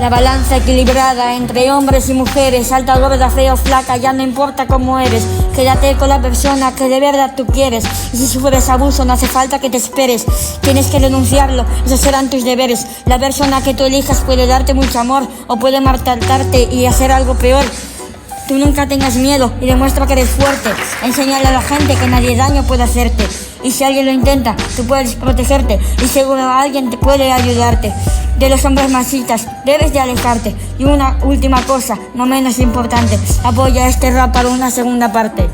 La balanza equilibrada entre hombres y mujeres, alta, gorda, fea o flaca, ya no importa cómo eres. Quédate con la persona que de verdad tú quieres. Y si sufres abuso no hace falta que te esperes. Tienes que denunciarlo, esos serán tus deberes. La persona que tú elijas puede darte mucho amor o puede maltratarte y hacer algo peor. Tú nunca tengas miedo y demuestra que eres fuerte. Enséñale a la gente que nadie daño puede hacerte. Y si alguien lo intenta, tú puedes protegerte y seguro alguien te puede ayudarte. De los hombres machistas debes de alejarte. Y una última cosa, no menos importante, apoya este rap para una segunda parte.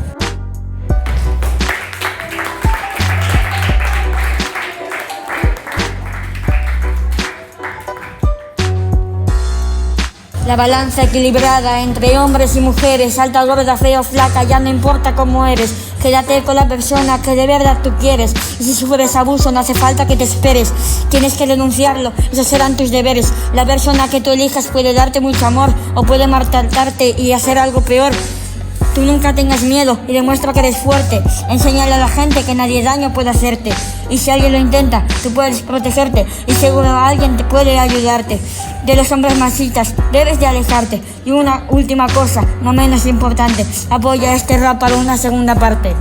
La balanza equilibrada entre hombres y mujeres, alta, gorda, fea o flaca, ya no importa cómo eres. Quédate con la persona que de verdad tú quieres. Y si sufres abuso no hace falta que te esperes. Tienes que denunciarlo, esos serán tus deberes. La persona que tú elijas puede darte mucho amor o puede maltratarte y hacer algo peor. Tú nunca tengas miedo y demuestra que eres fuerte. Enséñale a la gente que nadie daño puede hacerte. Y si alguien lo intenta, tú puedes protegerte y seguro alguien te puede ayudarte. De los hombres machistas debes de alejarte. Y una última cosa, no menos importante, apoya este rap para una segunda parte.